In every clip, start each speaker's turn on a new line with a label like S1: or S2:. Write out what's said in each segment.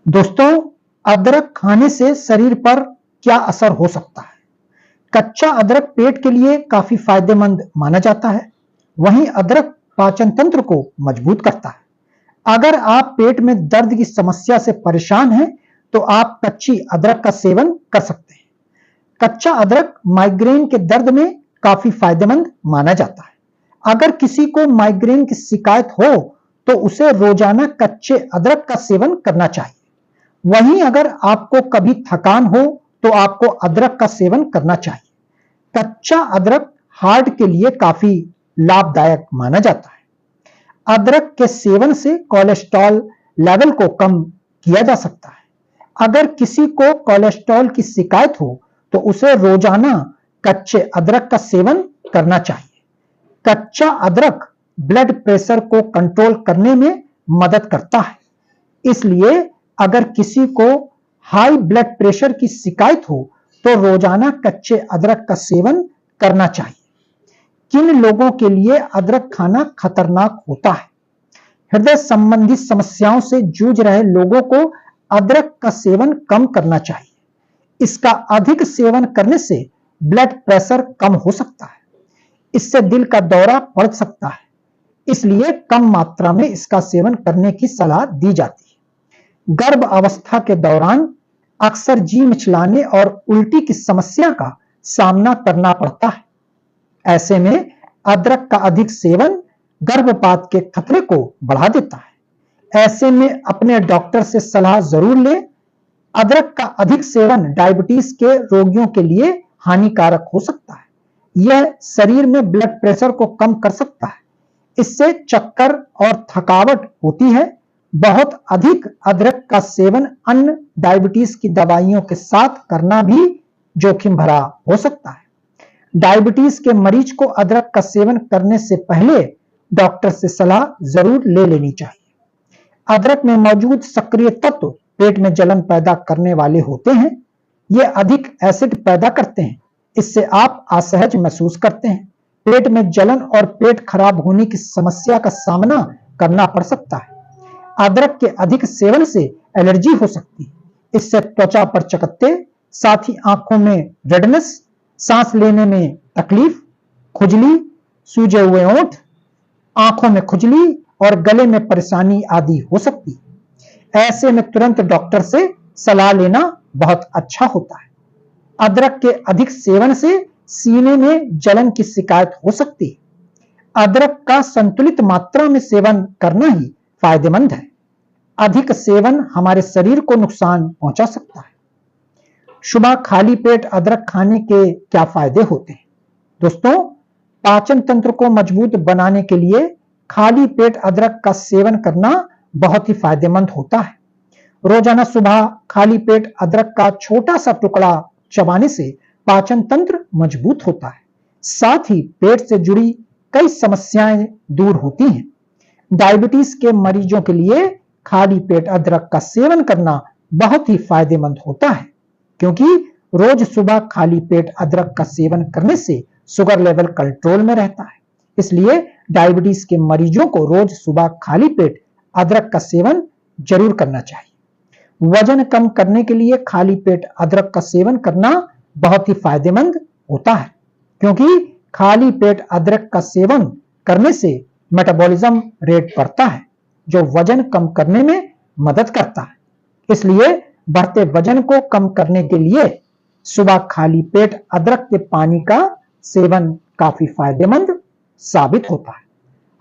S1: दोस्तों, अदरक खाने से शरीर पर क्या असर हो सकता है? कच्चा अदरक पेट के लिए काफी फायदेमंद माना जाता है। वहीं अदरक पाचन तंत्र को मजबूत करता है। अगर आप पेट में दर्द की समस्या से परेशान हैं, तो आप कच्ची अदरक का सेवन कर सकते हैं। कच्चा अदरक माइग्रेन के दर्द में काफी फायदेमंद माना जाता है। अगर किसी को माइग्रेन की शिकायत हो, तो उसे रोजाना कच्चे अदरक का सेवन करना चाहिए। वहीं अगर आपको कभी थकान हो, तो आपको अदरक का सेवन करना चाहिए। कच्चा अदरक हार्ट के लिए काफी लाभदायक माना जाता है। अदरक के सेवन से कोलेस्ट्रॉल लेवल को कम किया जा सकता है। अगर किसी को कोलेस्ट्रॉल की शिकायत हो, तो उसे रोजाना कच्चे अदरक का सेवन करना चाहिए। कच्चा अदरक ब्लड प्रेशर को कंट्रोल करने में मदद करता है। इसलिए अगर किसी को हाई ब्लड प्रेशर की शिकायत हो, तो रोजाना कच्चे अदरक का सेवन करना चाहिए। किन लोगों के लिए अदरक खाना खतरनाक होता है? हृदय संबंधी समस्याओं से जूझ रहे लोगों को अदरक का सेवन कम करना चाहिए। इसका अधिक सेवन करने से ब्लड प्रेशर कम हो सकता है। इससे दिल का दौरा पड़ सकता है, इसलिए कम मात्रा में इसका सेवन करने की सलाह दी जाती है। गर्भ अवस्था के दौरान अक्सर जी मिचलाने और उल्टी की समस्या का सामना करना पड़ता है। ऐसे में अदरक का अधिक सेवन गर्भपात के खतरे को बढ़ा देता है। ऐसे में अपने डॉक्टर से सलाह जरूर लें। अदरक का अधिक सेवन डायबिटीज के रोगियों के लिए हानिकारक हो सकता है। यह शरीर में ब्लड प्रेशर को कम कर सकता है। इससे चक्कर और थकावट होती है। बहुत अधिक अदरक का सेवन अन्य डायबिटीज की दवाइयों के साथ करना भी जोखिम भरा हो सकता है। डायबिटीज के मरीज को अदरक का सेवन करने से पहले डॉक्टर से सलाह जरूर ले लेनी चाहिए। अदरक में मौजूद सक्रिय तत्व पेट में जलन पैदा करने वाले होते हैं। ये अधिक एसिड पैदा करते हैं। इससे आप असहज महसूस करते हैं। पेट में जलन और पेट खराब होने की समस्या का सामना करना पड़ सकता है। अदरक के अधिक सेवन से एलर्जी हो सकती है। इससे त्वचा पर चकत्ते, साथ ही आंखों में रेडनेस, सांस लेने में तकलीफ, खुजली, सूजे हुए होंठ, आंखों में खुजली और गले में परेशानी आदि हो सकती है। ऐसे में तुरंत डॉक्टर से सलाह लेना बहुत अच्छा होता है। अदरक के अधिक सेवन से सीने में जलन की शिकायत हो सकती है। अदरक का संतुलित मात्रा में सेवन करना ही फायदेमंद है। अधिक सेवन हमारे शरीर को नुकसान पहुंचा सकता है। सुबह खाली पेट अदरक खाने के क्या फायदे होते हैं? दोस्तों, पाचन तंत्र को मजबूत बनाने के लिए खाली पेट अदरक का सेवन करना बहुत ही फायदेमंद होता है। रोजाना सुबह खाली पेट अदरक का छोटा सा टुकड़ा चबाने से पाचन तंत्र मजबूत होता है। साथ ही पेट से जुड़ी कई समस्याएं दूर होती हैं। डायबिटीज के मरीजों के लिए खाली पेट अदरक का सेवन करना बहुत ही फायदेमंद होता है, क्योंकि रोज सुबह खाली पेट अदरक का सेवन करने से शुगर लेवल कंट्रोल में रहता है। इसलिए डायबिटीज के मरीजों को रोज सुबह खाली पेट अदरक का सेवन जरूर करना चाहिए। वजन कम करने के लिए खाली पेट अदरक का सेवन करना बहुत ही फायदेमंद होता है, क्योंकि खाली पेट अदरक का सेवन करने से मेटाबॉलिज्म रेट बढ़ता है, जो वजन कम करने में मदद करता है। इसलिए बढ़ते वजन को कम करने के लिए सुबह खाली पेट अदरक के पानी का सेवन काफी फायदेमंद साबित होता है।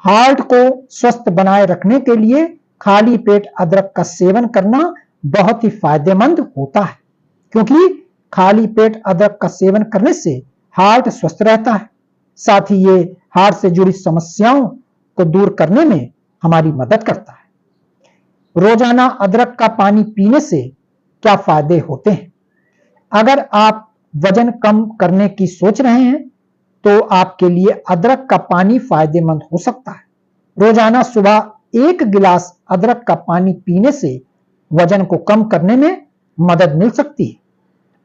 S1: हार्ट को स्वस्थ बनाए रखने के लिए खाली पेट अदरक का सेवन करना बहुत ही फायदेमंद होता है, क्योंकि खाली पेट अदरक का सेवन करने से हार्ट स्वस्थ रहता है। साथ ही ये हार्ट से जुड़ी समस्याओं को दूर करने में हमारी मदद करता है। रोजाना अदरक का पानी पीने से क्या फायदे होते हैं? अगर आप वजन कम करने की सोच रहे हैं, तो आपके लिए अदरक का पानी फायदेमंद हो सकता है। रोजाना सुबह 1 गिलास अदरक का पानी पीने से वजन को कम करने में मदद मिल सकती है।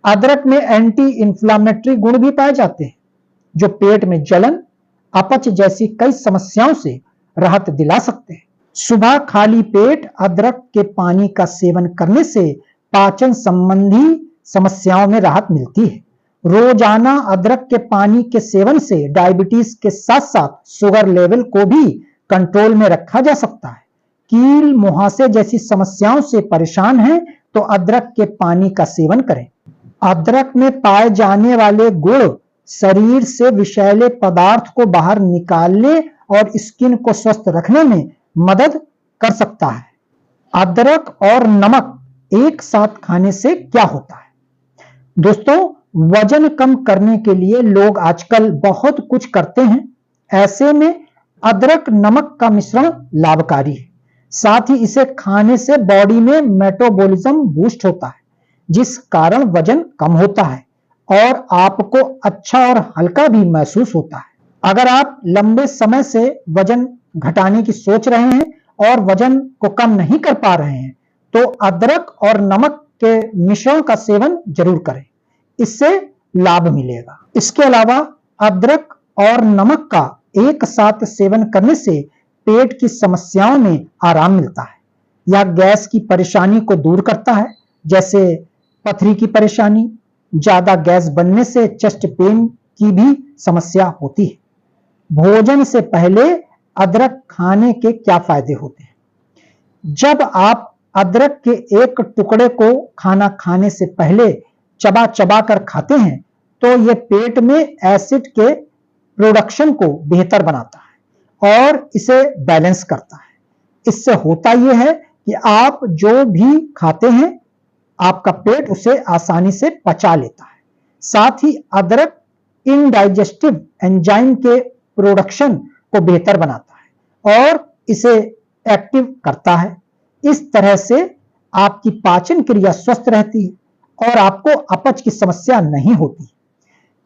S1: अदरक में एंटी इंफ्लेमेटरी गुण भी पाए जाते हैं, जो पेट में जलन, अपच जैसी कई समस्याओं से राहत दिला सकते हैं। सुबह खाली पेट अदरक के पानी का सेवन करने से पाचन संबंधी समस्याओं में राहत मिलती है। रोजाना अदरक के पानी के सेवन से डायबिटीज के साथ साथ शुगर लेवल को भी कंट्रोल में रखा जा सकता है। कील मुहासे जैसी समस्याओं से परेशान हैं तो अदरक के पानी का सेवन करें। अदरक में पाए जाने वाले गुण शरीर से विषैले पदार्थ को बाहर निकालने और स्किन को स्वस्थ रखने में मदद कर सकता है। अदरक और नमक एक साथ खाने से क्या होता है? दोस्तों, वजन कम करने के लिए लोग आजकल बहुत कुछ करते हैं। ऐसे में अदरक नमक का मिश्रण लाभकारी है। साथ ही इसे खाने से बॉडी में मेटाबॉलिज्म बूस्ट होता है, जिस कारण वजन कम होता है और आपको अच्छा और हल्का भी महसूस होता है। अगर आप लंबे समय से वजन घटाने की सोच रहे हैं और वजन को कम नहीं कर पा रहे हैं, तो अदरक और नमक के मिश्रण का सेवन जरूर करें, इससे लाभ मिलेगा। इसके अलावा अदरक और नमक का एक साथ सेवन करने से पेट की समस्याओं में आराम मिलता है। यह गैस की परेशानी को दूर करता है, जैसे पथरी की परेशानी। ज्यादा गैस बनने से चेस्ट पेन की भी समस्या होती है। भोजन से पहले अदरक खाने के क्या फायदे होते हैं? जब आप अदरक के एक टुकड़े को खाना खाने से पहले चबा चबा कर खाते हैं तो यह पेट में एसिड के प्रोडक्शन को बेहतर बनाता है और इसे बैलेंस करता है। इससे होता यह है कि आप जो भी खाते हैं आपका पेट उसे आसानी से पचा लेता है। साथ ही अदरक इनडाइजेस्टिव एंजाइम के प्रोडक्शन को बेहतर बनाता है और इसे एक्टिव करता है। इस तरह से आपकी पाचन क्रिया स्वस्थ रहती है और आपको अपच की समस्या नहीं होती।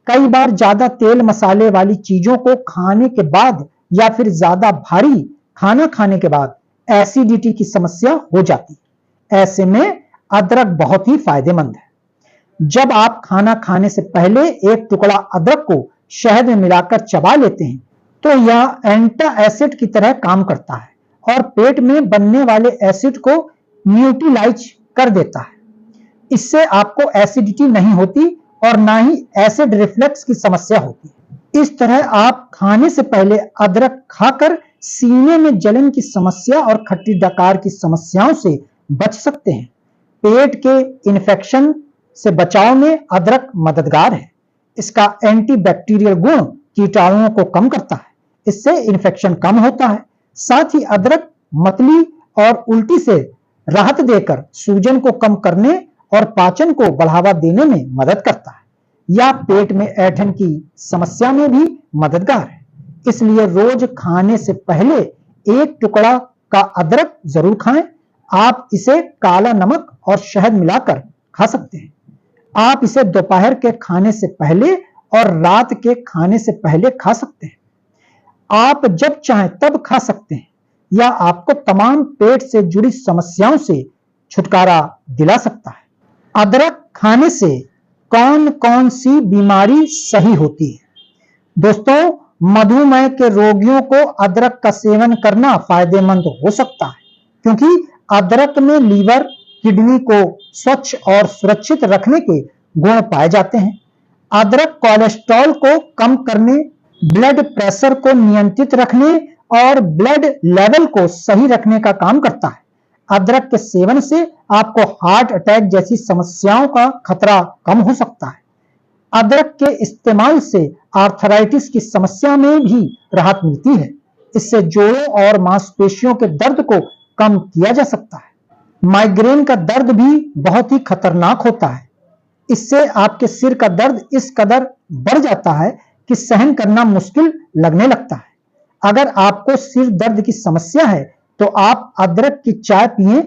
S1: कई बार ज्यादा तेल मसाले वाली चीजों को खाने के बाद या फिर ज्यादा भारी खाना खाने के बाद एसिडिटी की समस्या हो जाती है। ऐसे में अदरक बहुत ही फायदेमंद है। जब आप खाना खाने से पहले एक टुकड़ा अदरक को शहद में मिलाकर चबा लेते हैं तो यह एंटा एसिड की तरह काम करता है और पेट में बनने वाले एसिड को न्यूट्रलाइज कर देता है। इससे आपको एसिडिटी नहीं होती और ना ही एसिड रिफ्लक्स की समस्या होती। इस तरह आप खाने से पहले अदरक खाकर सीने में जलन की समस्या और खट्टी डकार की समस्याओं से बच सकते हैं। पेट के इन्फेक्शन से बचाव में अदरक मददगार है। इसका एंटीबैक्टीरियल गुण कीटाणुओं को कम करता है, इससे इन्फेक्शन कम होता है। साथ ही अदरक मतली और उल्टी से राहत देकर सूजन को कम करने और पाचन को बढ़ावा देने में मदद करता है। यह पेट में ऐंठन की समस्या में भी मददगार है। इसलिए रोज खाने से पहले एक टुकड़ा का अदरक जरूर खाएं। आप इसे काला नमक और शहद मिलाकर खा सकते हैं। आप इसे दोपहर के खाने से पहले और रात के खाने से पहले खा सकते हैं। आप जब चाहें तब खा सकते हैं। यह आपको तमाम पेट से जुड़ी समस्याओं से छुटकारा दिला सकता है। अदरक खाने से कौन कौन सी बीमारी सही होती है? दोस्तों, मधुमेह के रोगियों को अदरक का सेवन करना फायदेमंद हो सकता है, क्योंकि अदरक में लीवर, किडनी को स्वच्छ और सुरक्षित रखने के गुण पाए जाते हैं। अदरक कोलेस्ट्रॉल को कम करने, ब्लड प्रेशर को नियंत्रित रखने और ब्लड लेवल को सही रखने का काम करता है। अदरक के सेवन से आपको हार्ट अटैक जैसी समस्याओं का खतरा कम हो सकता है। अदरक के इस्तेमाल से आर्थराइटिस की समस्या में भी राहत मिलती है। इससे जोड़ों और मांसपेशियों के दर्द को कम किया जा सकता है। माइग्रेन का दर्द भी बहुत ही खतरनाक होता है। इससे आपके सिर का दर्द इस कदर बढ़ जाता है कि सहन करना मुश्किल लगने लगता है। अगर आपको सिर दर्द की समस्या है तो आप अदरक की चाय पिएं।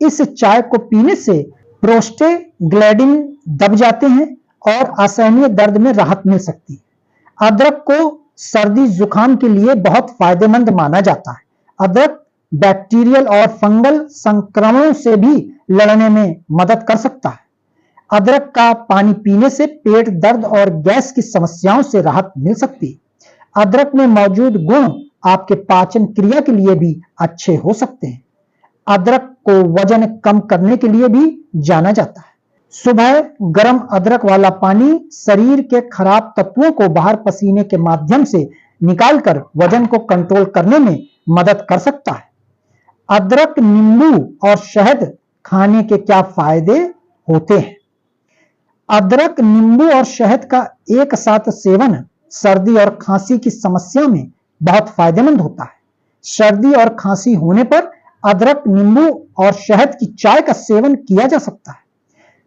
S1: इस चाय को पीने से प्रोस्टेग्लैंडिन दब जाते हैं और असहनीय दर्द में राहत मिल सकती है। अदरक को सर्दी जुकाम के लिए बहुत फायदेमंद माना जाता है। अदरक बैक्टीरियल और फंगल संक्रमणों से भी लड़ने में मदद कर सकता है। अदरक का पानी पीने से पेट दर्द और गैस की समस्याओं से राहत मिल सकती है। अदरक में मौजूद गुण आपके पाचन क्रिया के लिए भी अच्छे हो सकते हैं। अदरक को वजन कम करने के लिए भी जाना जाता है। सुबह गर्म अदरक वाला पानी शरीर के खराब तत्वों को बाहर पसीने के माध्यम से निकालकर वजन को कंट्रोल करने में मदद कर सकता है। अदरक, नींबू और शहद खाने के क्या फायदे होते हैं? अदरक, नींबू और शहद का एक साथ सेवन सर्दी और खांसी की समस्या में बहुत फायदेमंद होता है। सर्दी और खांसी होने पर अदरक, नींबू और शहद की चाय का सेवन किया जा सकता है।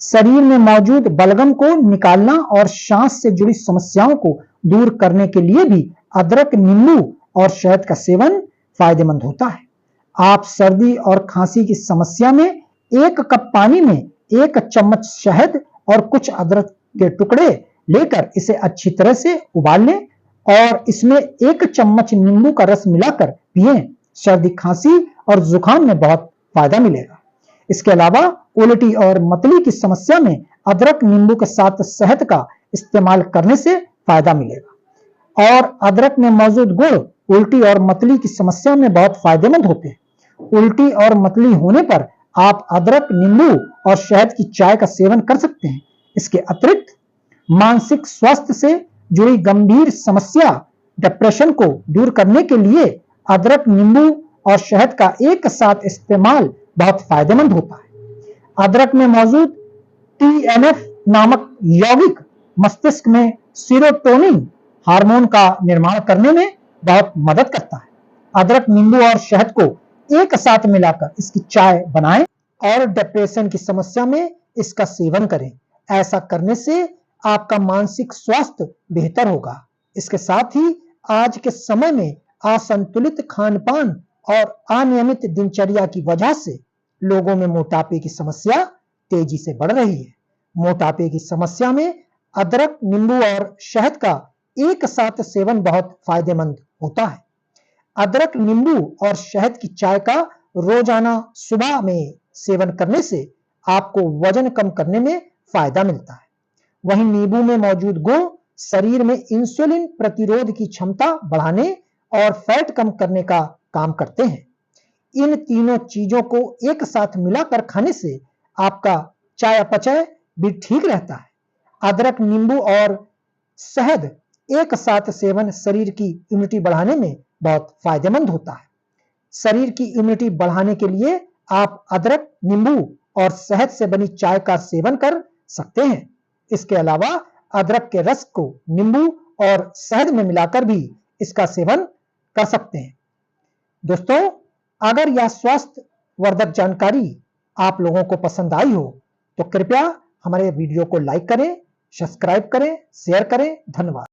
S1: शरीर में मौजूद बलगम को निकालना और सांस से जुड़ी समस्याओं को दूर करने के लिए भी अदरक, नींबू और शहद का सेवन फायदेमंद होता है। आप सर्दी और खांसी की समस्या में 1 कप पानी में 1 चम्मच शहद और कुछ अदरक के टुकड़े लेकर इसे अच्छी तरह से उबाल लें और इसमें 1 चम्मच नींबू का रस मिलाकर पिएं। सर्दी, खांसी और जुकाम में बहुत फायदा मिलेगा। इसके अलावा उल्टी और मतली की समस्या में अदरक, नींबू के साथ शहद का इस्तेमाल करने से फायदा मिलेगा। और अदरक में मौजूद गुण उल्टी और मतली की समस्या में बहुत फायदेमंद होते हैं। उल्टी और मतली होने पर आप अदरक, नींबू और शहद की चाय का सेवन कर सकते हैं। इसके अतिरिक्त मानसिक स्वास्थ्य से जुड़ी गंभीर समस्या, डिप्रेशन को दूर करने के लिए अदरक, नींबू और शहद का एक साथ इस्तेमाल बहुत फायदेमंद होता है। अदरक में मौजूद TNF नामक यौगिक मस्तिष्क में सीरोटोनिन हार्मोन का निर्माण करने में बहुत मदद करता है। अदरक, नींबू और शहद को एक साथ मिलाकर इसकी चाय बनाएं और डिप्रेशन की समस्या में इसका सेवन करें। ऐसा करने से आपका मानसिक स्वास्थ्य बेहतर होगा। इसके साथ ही आज के समय में असंतुलित खान-पान और अनियमित दिनचर्या की वजह से लोगों में मोटापे की समस्या तेजी से बढ़ रही है। मोटापे की समस्या में अदरक, नींबू और शहद का एक साथ सेवन बहुत फायदेमंद होता है। अदरक, नींबू और शहद की चाय का रोजाना सुबह में सेवन करने से आपको वजन कम करने में फायदा मिलता है। वहीं नींबू में मौजूद गुण शरीर में इंसुलिन प्रतिरोध की क्षमता बढ़ाने और फैट कम करने का काम करते हैं। इन तीनों चीजों को एक साथ मिलाकर खाने से आपका चयापचय भी ठीक रहता है। अदरक, नींबू और शहद एक साथ सेवन शरीर की इम्यूनिटी बढ़ाने में बहुत फायदेमंद होता है। शरीर की इम्यूनिटी बढ़ाने के लिए आप अदरक, नींबू और शहद से बनी चाय का सेवन कर सकते हैं। इसके अलावा अदरक के रस को नींबू और शहद में मिलाकर भी इसका सेवन कर सकते हैं। दोस्तों, अगर यह स्वास्थ्य वर्धक जानकारी आप लोगों को पसंद आई हो तो कृपया हमारे वीडियो को लाइक करें, सब्सक्राइब करें, शेयर करें। धन्यवाद।